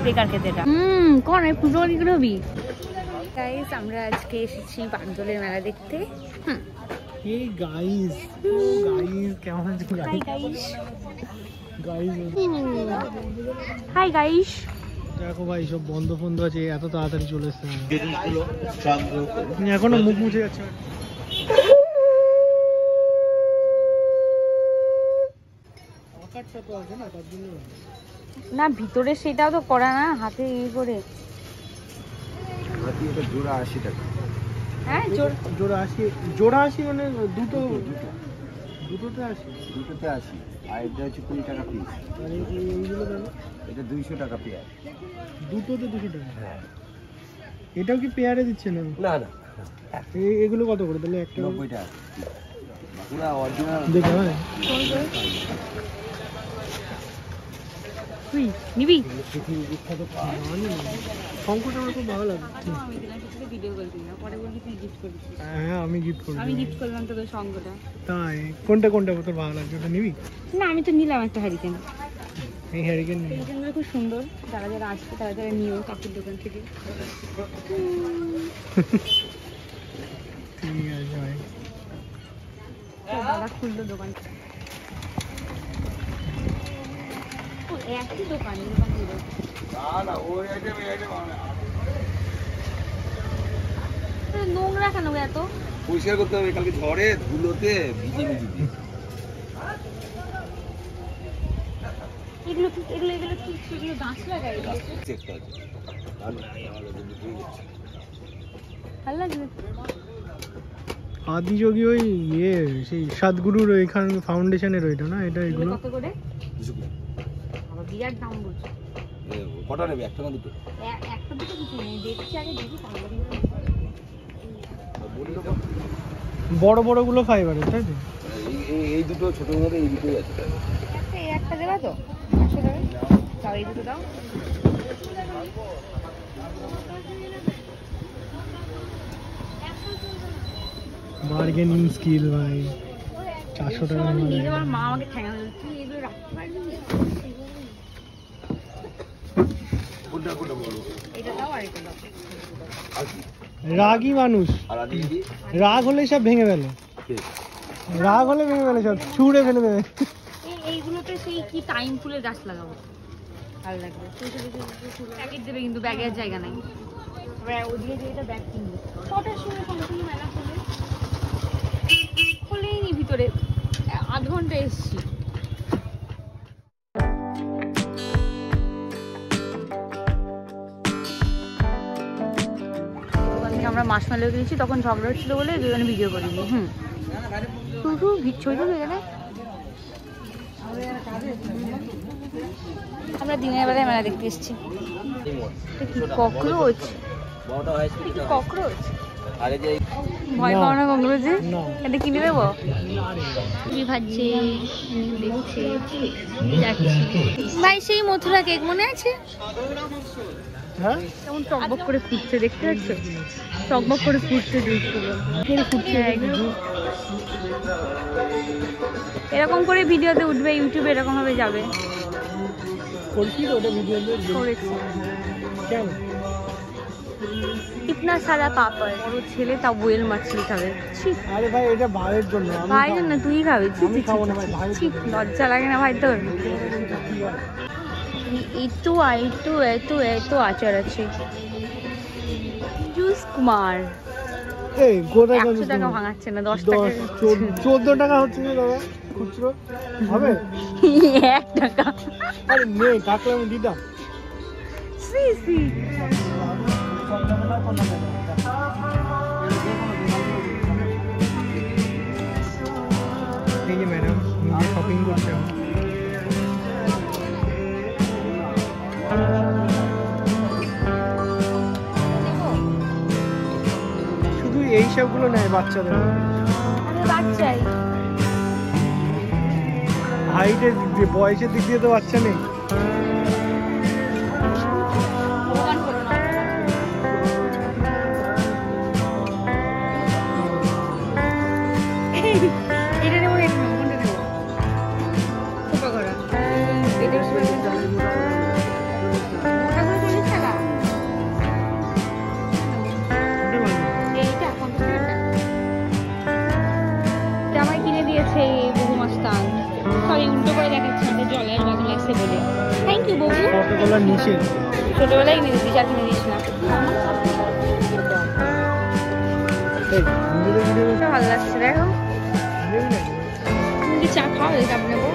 বেকার খেতে কোন পুজো করবি গাইস? আমরা আজকে এসেছি পান্ডলের মেলা দেখতে। এই গাইস কেমন আছো হাই গাইস। Hi guys. দেখো ভাই সব বন্ধ বন্ধ আছে, এত তাড়াতাড়ি চলে এসছে। এখনো মুখ মুছে যাচ্ছে। না ভিতরে সেটাও তো করা না, হাতে ইয়ে করে। জোড়া 80 টাকা। হ্যাঁ জোড়া 80 মানে দুটোতে 80 আর এটা হচ্ছে 20 টাকা পিস। আর এইগুলো এটা 200 টাকা পেয়ার। দুটোতে 200 টাকা? হ্যাঁ। এটাও কি পেয়ারে দিচ্ছে না? না না, এগুলো কত করে তাহলে? একটা 90 টাকা পুরো অরিজিনাল। দেখো ভাই তুই নিবি? শঙ্করটা আমার খুব ভালো লাগে। হ্যাঁ আমি গিফট করবো। আমি গিফট করলাম তোকে শঙ্করটা। তাই কোনটা তোর ভালো লাগছে? ওটা নিবি? না আমি তো নিলাম একটা হ্যারিকেন। এই হ্যারিকেন খুব সুন্দর। যারা যারা আসবে তারা নিও কাকুর দোকান থেকে। ঠিক আছে ভাই। দাদা খুললো দোকান। একই দোকান নোংরা কেন এত? পরিষ্কার করতে হবে, কালকে ঝড়ে ধুলোতে ভিজে ভিজে। এগুলো গাছ লাগাই ভালো লাগবে। আদিযোগী ওই সেই সাতগুরুর ওইখান ফাউন্ডেশনের ওইটা না? এটা এগুলো কত করে? বিরাট দাম বলছে। কটা নেবে? একটা না দুটো? একটা দুটো কিছু নেই, দেখছি আগে দেখি তারপরে। বড় বড় গুলো ফাইবারের, তাই তো? এই দুটো ছোটর মধ্যে এই দুটোই আছে। একটা দেবা তো? 500 টাকা দাও, এই দুটো দাও। বার্গেনিং স্কিল ভাই। 400 টাকা নিয়ে যাওয়ার মা আমাকে ঠেঙা দিল, তুই এগুলো রাখতে পারবি? এটা দাও আর এটা দাও। রাগী মানুষ, রাগ হলে সব ভেঙে ফেলে। সব ছুঁড়ে ফেলে দেবে। এইগুলোতে সেই কি টাইম ফুলের গাছ লাগাবো, ভালো লাগবে। প্যাকেট দেবে কিন্তু ব্যাগের জায়গা নাই। ওদিকে যে এটা ব্যাগ কিনবো। কটার সময় কমপ্লিট মেলা খোলেই নি, ভিতরে 8 ঘন্টা এসছি। আমরা মাসমেলো কিনেছি, তখন ঝগড়া হচ্ছিল বলে দুজনে ভিডিও করিনি। শুধু ছবি এখানে। আমরা দিনের বেলায় মেলা দেখতে এসেছি। ককরোচ ভয় পাও না? ককরোচে এটা কিনে দেবো? ভাবছে দেখছে ভাই। সেই মথুরা কেক মনে আছে? কেমন টকবক করে ফুটছে, দেখতে পাচ্ছ? টকবক করে ফুটছে দুধগুলো। এরকম করে ভিডিওতে উঠবে, ইউটিউবে এরকম ভাবে যাবে। ইতনা সারা পাপড়। ওর ছেলে তা বোয়েল মাছলি খাবে। আরে ভাই এটা ভাইয়ের জন্য। ভাইয়ের জন্য তুই খাবি? লজ্জা লাগে না ভাই তোর? এত আচার আছে। জুস কুমার 100 টাকা ভাঙাচ্ছে না, 10 টাকা 14 টাকা হচ্ছে না দাদা খুচরো হবে? 1 টাকা। আরে নে কাকলে আমি দিতাম। এই যে ম্যাডাম শপিং করছে। শুধু এই সবগুলো নেয় বাচ্চাদের। বাচ্চাই হাইটের দিক দিয়ে, বয়সের দিক দিয়ে তো বাচ্চা নেই। এটা নেবো, এটা নেবো, কোনটা নেবো? ছোট করা। এটা আমি উল্টো করে দেখাচ্ছি আমাদের জলের বোতল আছে বলে। থ্যাংক ইউ বউ। ফটো তোলা নিষেধ। ছোটবেলায় কিনে দিস আর কিনে দিস না। ভালো লাগছে দেখো। তুমি কি চা খাও? কাপ নেবো।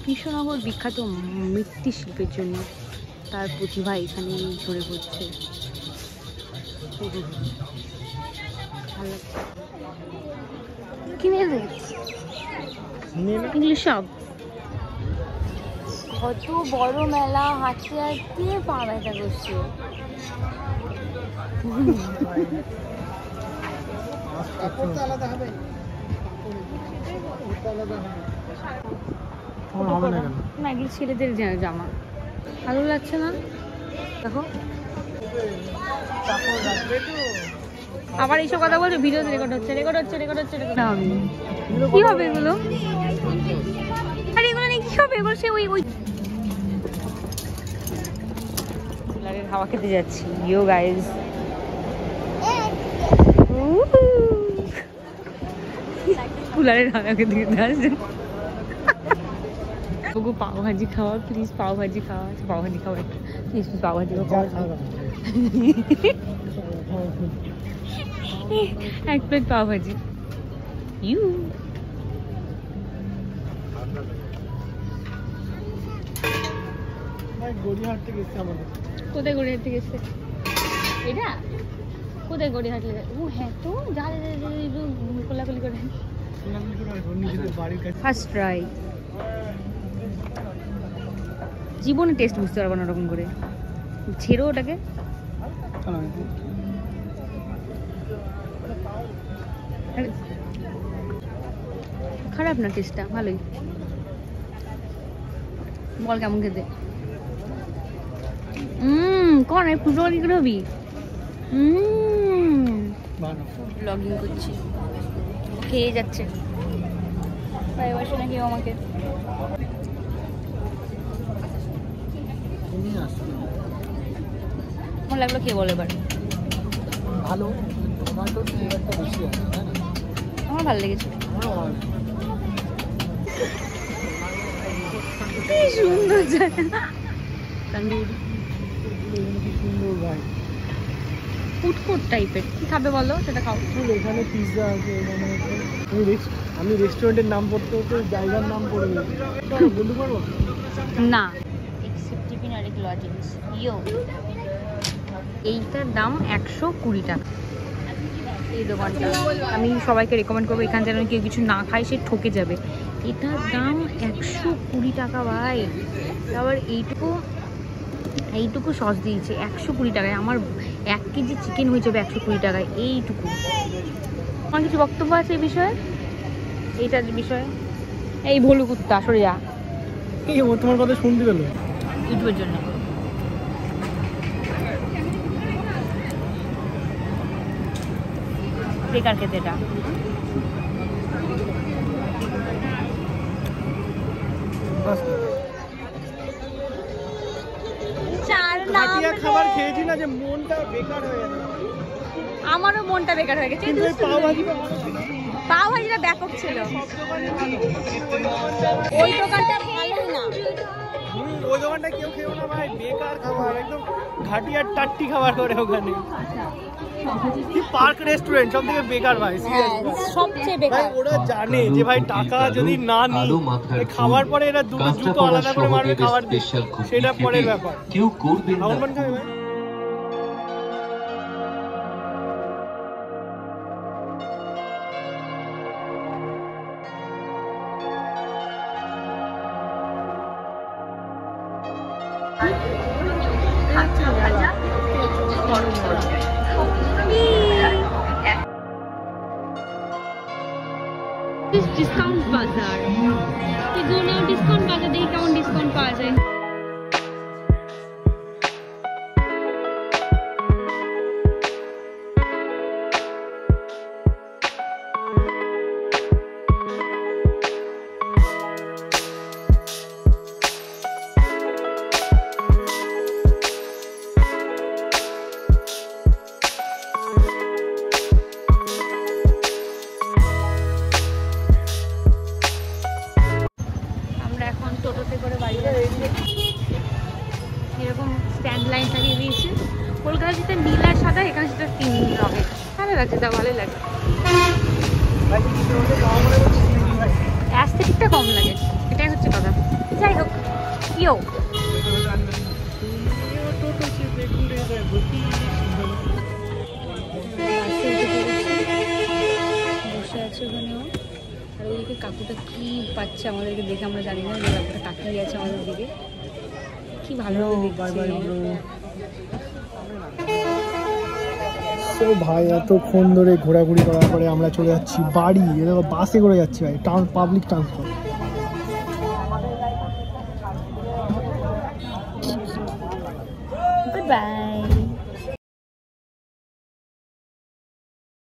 কৃষ্ণনগর বিখ্যাত মৃৎশিল্পের জন্য, তার প্রতিভা এখানে ঝরে পড়ছে। কিনে ইংলিশ সব কত বড় মেলা, হাঁটতে হাঁটতে পা ব্যথা করছে। না এগুলো ছেলেদের জামা, ভালো লাগছে না। দেখো আবার এইসব কথা বলছো, ভিডিওতে রেকর্ড হচ্ছে। কি হবে এগুলো? আরে এগুলো নিয়ে কি হবে? এগুলো সে ওই কুলারের হাওয়া খেতে যাচ্ছি। ইয়ো গাইজ, কুলারের হাওয়া খেতে আসছে। পাও ভাজি খাওয়া প্লিজ, পাও ভাজি খাওয়া, পাও ভাজি খাওয়া প্লিজ, পাও ভাজি এক প্লেট পাও ভাজি। ইউ গড়িয়াহাট থেকে এসছে আমাদের। কোথায় গড়িয়াহাট থেকে এসছে? এটা কোথায় গড়িয়াহাট? ও হ্যাঁ তো যা কোলাকুলি করে ফার্স্ট ট্রাই। জীবনে টেস্ট বুঝতে পারবো না ওরকম করে। ছেড়ো ওটাকে। খারাপ না টেস্টটা, ভালোই। বল কেমন খেতে? কন এই পুজো কি করে হবি? ব্লগিং করছি, খেয়ে যাচ্ছে। ভালোবাসে নাকি আমাকে? কেমন লাগলো খেয়ে বল এবার। ভালো, টমেটোর ফ্লেভারটা বেশি আছে। আমার ভালো লেগেছে। কি সুন্দর জায়গা, তন্দুরি সুন্দর ভাই, ফুটফুট টাইপের। কি খাবে বলো, সেটা খাও। এখানে পিৎজা আছে, আমি রেস্টুরেন্টের নাম পড়তে হতো, জায়গার নাম পড়ে গেছে। বলতে পারবো না। টিফিন আর এক লজেন্স। ইয়ো এইটার দাম 120 টাকা। এই দোকানটা আমি সবাইকে রেকমেন্ড করবো, এখান যেন কেউ কিছু না খায় সে ঠকে যাবে। এটার দাম 120 টাকা ভাই। আবার এইটুকু সস দিয়েছে 120 টাকায়। আমার 1 কেজি চিকেন হয়ে যাবে 120 টাকায়। এইটুকু। আমার কিছু বক্তব্য আছে এই বিষয়ে, এইটার বিষয়ে। এই ভলু কুত্তা সরে যা। ও তোমার কথা শুনতে পেলো ইউটিউবের জন্য। বেকার খেতে এটা। খাবার খেয়েছি না যে মনটা বেকার হয়ে গেছে। আমারও মনটা বেকার হয়ে গেছে। পাও ভাজিটা ব্যাপক ছিল। ওই দোকানটা ভালো না, ওই দোকানটা কেউ খেও না ভাই, বেকার খাবার, একদম ঘাটিয়া টাট্টি খাবার করে ওখানে। পার্ক রেস্টুরেন্ট সব থেকে বেকার ভাই, সবচেয়ে বেকার। ওরা জানে যে ভাই টাকা যদি না নিই খাবার পরে এরা দুটো জুতো আলাদা করে মারবে, খাবার সেটা পরের ব্যাপার। কেউ করবে না ভাই। ডিসকাউন্ট বাজার, এগুলো ডিসকাউন্ট বাজার দেখি কেমন ডিসকাউন্ট পাওয়া যায়। লাগছে, তা ভালোই লাগে। অ্যাস্থেটিকটা কম লাগে, এটাই হচ্ছে কথা। যাই হোক, কিও বসে আছে ওখানেও। আর ওইদিকে কাকুটা কি পাচ্ছে আমাদেরকে দেখে, আমরা জানি না, যে কাকুটা তাকিয়ে আছে আমাদের দিকে, কি ভালো তো ভাই এতক্ষণ ধরে ঘোরাঘুরি করার পরে আমরা চলে যাচ্ছি বাড়ি। বাসে করে যাচ্ছি ভাই, পাবলিক ট্রান্সপোর্ট। Goodbye.